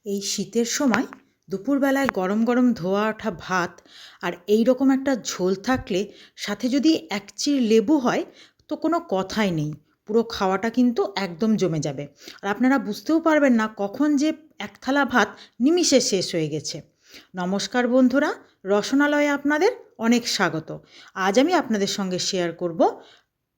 এই শীতের সময় দুপুরবেলায় গরম গরম ধোয়া ওঠা ভাত আর এই রকম একটা ঝোল থাকলে সাথে যদি এক চিড় লেবু হয় তো কোনো কথাই নেই, পুরো খাওয়াটা কিন্তু একদম জমে যাবে। আর আপনারা বুঝতেও পারবেন না কখন যে এক থালা ভাত নিমিষে শেষ হয়ে গেছে। নমস্কার বন্ধুরা, রসনালয়ে আপনাদের অনেক স্বাগত। আজ আমি আপনাদের সঙ্গে শেয়ার করব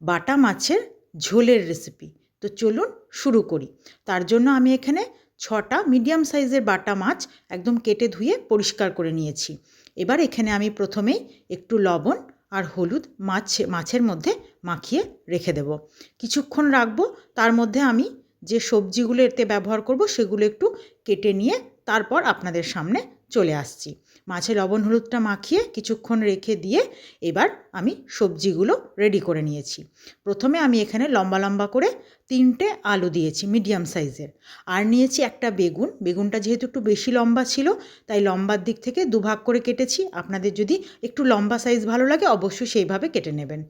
বাটা মাছের ঝোলের রেসিপি। তো চলুন শুরু করি। তার জন্য আমি এখানে 6টা মিডিয়াম সাইজের বাটা মাছ একদম কেটে ধুয়ে পরিষ্কার করে নিয়েছি। এবার এখানে আমি প্রথমেই একটু লবণ আর হলুদ মাছের মধ্যে মাখিয়ে রেখে দেব। কিছুক্ষণ রাখবো, তার মধ্যে আমি যে সবজিগুলো এতে ব্যবহার করব সেগুলো একটু কেটে নিয়ে তারপর আপনাদের সামনে চলে আসছি। মাছে লবণ হলুদটা মাখিয়ে কিছুক্ষণ রেখে দিয়ে এবার আমি সবজিগুলো রেডি করে নিয়েছি। প্রথমে আমি এখানে লম্বা লম্বা করে 3টে আলু দিয়েছি মিডিয়াম সাইজের, আর নিয়েছি একটা বেগুন। বেগুনটা যেহেতু একটু বেশি লম্বা ছিল তাই লম্বার দিক থেকে দুভাগ করে কেটেছি। আপনাদের যদি একটু লম্বা সাইজ ভালো লাগে অবশ্যই সেইভাবে কেটে নেবেন।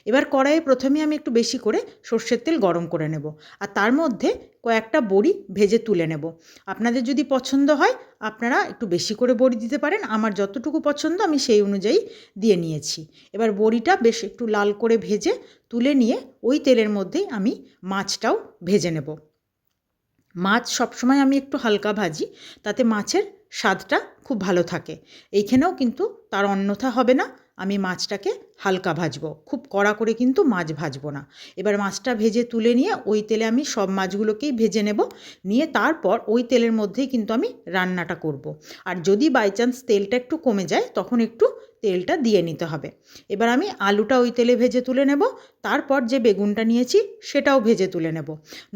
এবার কড়াইয়ে প্রথমে আমি একটু বেশি করে সর্ষের তেল গরম করে নেব, আর তার মধ্যে কয়েকটা বড়ি ভেজে তুলে নেব। আপনাদের যদি পছন্দ হয় আপনারা একটু বেশি করে বড়ি দিতে পারেন, আমার যতটুকু পছন্দ আমি সেই অনুযায়ী দিয়ে নিয়েছি। এবার বড়িটা বেশ একটু লাল করে ভেজে তুলে নিয়ে ওই তেলের মধ্যেই আমি মাছটাও ভেজে নেব। মাছ সবসময় আমি একটু হালকা ভাজি, তাতে মাছের স্বাদটা খুব ভালো থাকে। এইখানেও কিন্তু তার অন্যথা হবে না, আমি মাছটাকে হালকা ভাজবো, খুব কড়া করে কিন্তু মাছ ভাজবো না। এবার মাছটা ভেজে তুলে নিয়ে ওই তেলে আমি সব মাছগুলোকেই ভেজে নেব, নিয়ে তারপর ওই তেলের মধ্যেই কিন্তু আমি রান্নাটা করব। আর যদি বাই চান্স তেলটা একটু কমে যায় তখন একটু তেলটা দিয়ে নিতে হবে। এবার আমি আলুটা ওই তেলে ভেজে তুলে নেব, তারপর যে বেগুনটা নিয়েছি সেটাও ভেজে তুলে নেব।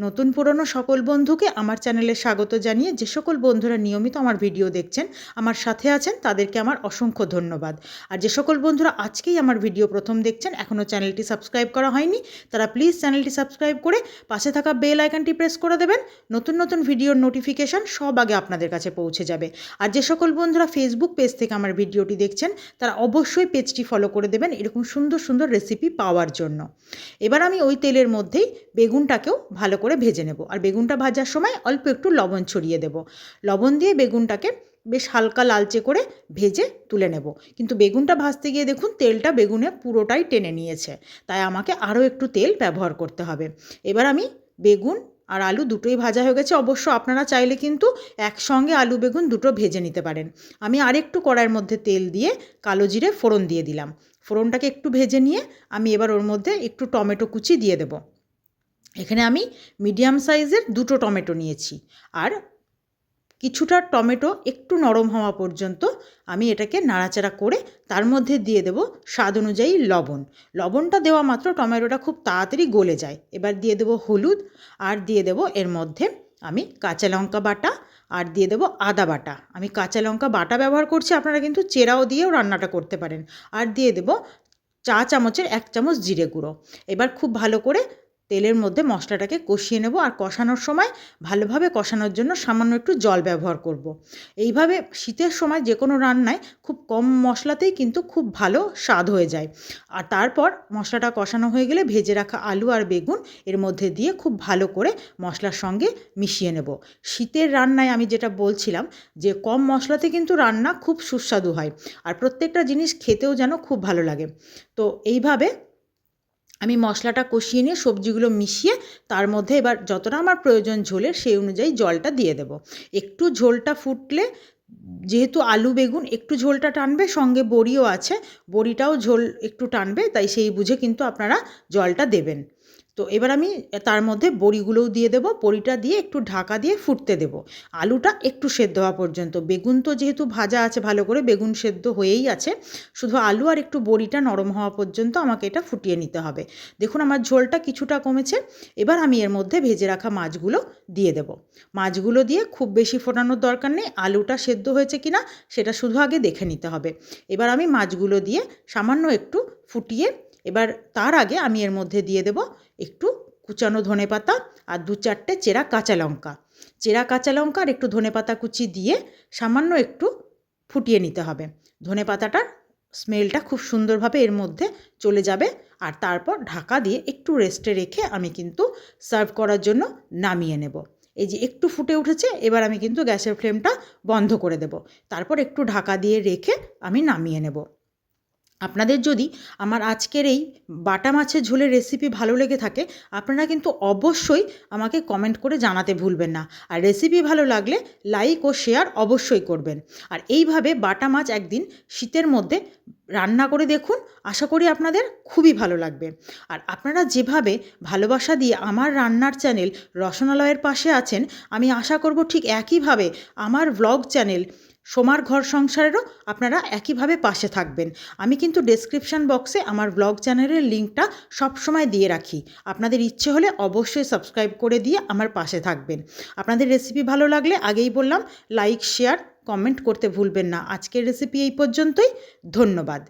নতুন পুরনো সকল বন্ধুকে আমার চ্যানেলে স্বাগত জানিয়ে যে সকল বন্ধুরা নিয়মিত আমার ভিডিও দেখছেন, আমার সাথে আছেন, তাদেরকে আমার অসংখ্য ধন্যবাদ। আর যে সকল বন্ধুরা আজকেই আমার ভিডিও প্রথম দেখছেন, এখনও চ্যানেলটি সাবস্ক্রাইব করা হয়নি, তারা প্লিজ চ্যানেলটি সাবস্ক্রাইব করে পাশে থাকা বেল আইকনটি প্রেস করে দেবেন। নতুন নতুন ভিডিওর নোটিফিকেশান সব আগে আপনাদের কাছে পৌঁছে যাবে। আর যে সকল বন্ধুরা ফেসবুক পেজ থেকে আমার ভিডিওটি দেখছেন তারা অবশ্যই পেজটি ফলো করে দেবেন এরকম সুন্দর সুন্দর রেসিপি পাওয়ার জন্য। এবার আমি ওই তেলের মধ্যেই বেগুনটাকেও ভালো করে ভেজে নেব, আর বেগুনটা ভাজার সময় অল্প একটু লবণ ছড়িয়ে দেব। লবণ দিয়ে বেগুনটাকে বেশ হালকা লালচে করে ভেজে তুলে নেব। কিন্তু বেগুনটা ভাজতে গিয়ে দেখুন তেলটা বেগুনে পুরোটাই টেনে নিয়েছে, তাই আমাকে আরও একটু তেল ব্যবহার করতে হবে। এবার আমি বেগুন আর আলু দুটোই ভাজা হয়ে গেছে। অবশ্য আপনারা চাইলে কিন্তু একসঙ্গে আলু বেগুন দুটো ভেজে নিতে পারেন। আমি আরেকটু কড়াইয়ের মধ্যে তেল দিয়ে কালো জিরে ফোড়ন দিয়ে দিলাম। ফোড়নটাকে একটু ভেজে নিয়ে আমি এবার ওর মধ্যে একটু টমেটো কুচি দিয়ে দেব। এখানে আমি মিডিয়াম সাইজের 2টো টমেটো নিয়েছি, আর কিছুটা টমেটো একটু নরম হওয়া পর্যন্ত আমি এটাকে নাড়াচাড়া করে তার মধ্যে দিয়ে দেব স্বাদ অনুযায়ী লবণ। লবণটা দেওয়া মাত্র টমেটোটা খুব তাড়াতাড়ি গলে যায়। এবার দিয়ে দেব হলুদ, আর দিয়ে দেব এর মধ্যে আমি কাঁচা লঙ্কা বাটা, আর দিয়ে দেব আদা বাটা। আমি কাঁচা লঙ্কা বাটা ব্যবহার করছি, আপনারা কিন্তু চেরাও দিয়েও রান্নাটা করতে পারেন। আর দিয়ে দেব চা চামচের 1 চামচ জিরে গুঁড়ো। এবার খুব ভালো করে তেলের মধ্যে মশলাটাকে কষিয়ে নেব, আর কষানোর সময় ভালোভাবে কষানোর জন্য সামান্য একটু জল ব্যবহার করব। এইভাবে শীতের সময় যে কোনো রান্নায় খুব কম মশলাতেই কিন্তু খুব ভালো স্বাদ হয়ে যায়। আর তারপর মশলাটা কষানো হয়ে গেলে ভেজে রাখা আলু আর বেগুন এর মধ্যে দিয়ে খুব ভালো করে মশলার সঙ্গে মিশিয়ে নেব। শীতের রান্নায় আমি যেটা বলছিলাম যে কম মশলাতে কিন্তু রান্না খুব সুস্বাদু হয়, আর প্রত্যেকটা জিনিস খেতেও যেন খুব ভালো লাগে। তো এইভাবে আমি মশলাটা কষিয়ে নিয়ে সবজিগুলো মিশিয়ে তার মধ্যে এবার যতটা আমার প্রয়োজন ঝোলের সেই অনুযায়ী জলটা দিয়ে দেব। একটু ঝোলটা ফুটলে, যেহেতু আলু বেগুন একটু ঝোলটা টানবে, সঙ্গে বড়িও আছে, বড়িটাও ঝোল একটু টানবে, তাই সেই বুঝে কিন্তু আপনারা জলটা দেবেন। তো এবার আমি তার মধ্যে বড়িগুলোও দিয়ে দেব। বড়িটা দিয়ে একটু ঢাকা দিয়ে ফুটতে দেব আলুটা একটু সেদ্ধ হওয়া পর্যন্ত। বেগুন তো যেহেতু ভাজা আছে ভালো করে, বেগুন সেদ্ধ হয়েই আছে, শুধু আলু আর একটু বড়িটা নরম হওয়া পর্যন্ত আমাকে এটা ফুটিয়ে নিতে হবে। দেখুন আমার ঝোলটা কিছুটা কমেছে। এবার আমি এর মধ্যে ভেজে রাখা মাছগুলো দিয়ে দেব। মাছগুলো দিয়ে খুব বেশি ফোটানোর দরকার নেই, আলুটা সেদ্ধ হয়েছে কিনা সেটা শুধু আগে দেখে নিতে হবে। এবার আমি মাছগুলো দিয়ে সামান্য একটু ফুটিয়ে, এবার তার আগে আমি এর মধ্যে দিয়ে দেব একটু কুচানো ধনেপাতা আর 2-4টে চেরা কাঁচা লঙ্কা। চেরা কাঁচা লঙ্কা আর একটু ধনেপাতা কুচি দিয়ে সামান্য একটু ফুটিয়ে নিতে হবে। ধনেপাতাটার স্মেলটা খুব সুন্দরভাবে এর মধ্যে চলে যাবে, আর তারপর ঢাকা দিয়ে একটু রেস্টে রেখে আমি কিন্তু সার্ভ করার জন্য নামিয়ে নেব। এই যে একটু ফুটে উঠেছে, এবার আমি কিন্তু গ্যাসের ফ্লেমটা বন্ধ করে দেব। তারপর একটু ঢাকা দিয়ে রেখে আমি নামিয়ে নেব। আপনাদের যদি আমার আজকের এই বাটা মাছের ঝোলের রেসিপি ভালো লেগে থাকে, আপনারা কিন্তু অবশ্যই আমাকে কমেন্ট করে জানাতে ভুলবেন না। আর রেসিপি ভালো লাগলে লাইক ও শেয়ার অবশ্যই করবেন। আর এইভাবে বাটা মাছ একদিন শীতের মধ্যে রান্না করে দেখুন, আশা করি আপনাদের খুবই ভালো লাগবে। আর আপনারা যেভাবে ভালোবাসা দিয়ে আমার রান্নার চ্যানেল রসনালয়ের পাশে আছেন, আমি আশা করব ঠিক একইভাবে আমার ব্লগ চ্যানেল সোমার ঘর সংসারেরও আপনারা একইভাবে পাশে থাকবেন। আমি কিন্তু ডেসক্রিপশান বক্সে আমার ব্লগ চ্যানেলের লিঙ্কটা সবসময় দিয়ে রাখি। আপনাদের ইচ্ছে হলে অবশ্যই সাবস্ক্রাইব করে দিয়ে আমার পাশে থাকবেন। আপনাদের রেসিপি ভালো লাগলে আগেই বললাম লাইক শেয়ার কমেন্ট করতে ভুলবেন না। আজকের রেসিপি এই পর্যন্তই। ধন্যবাদ।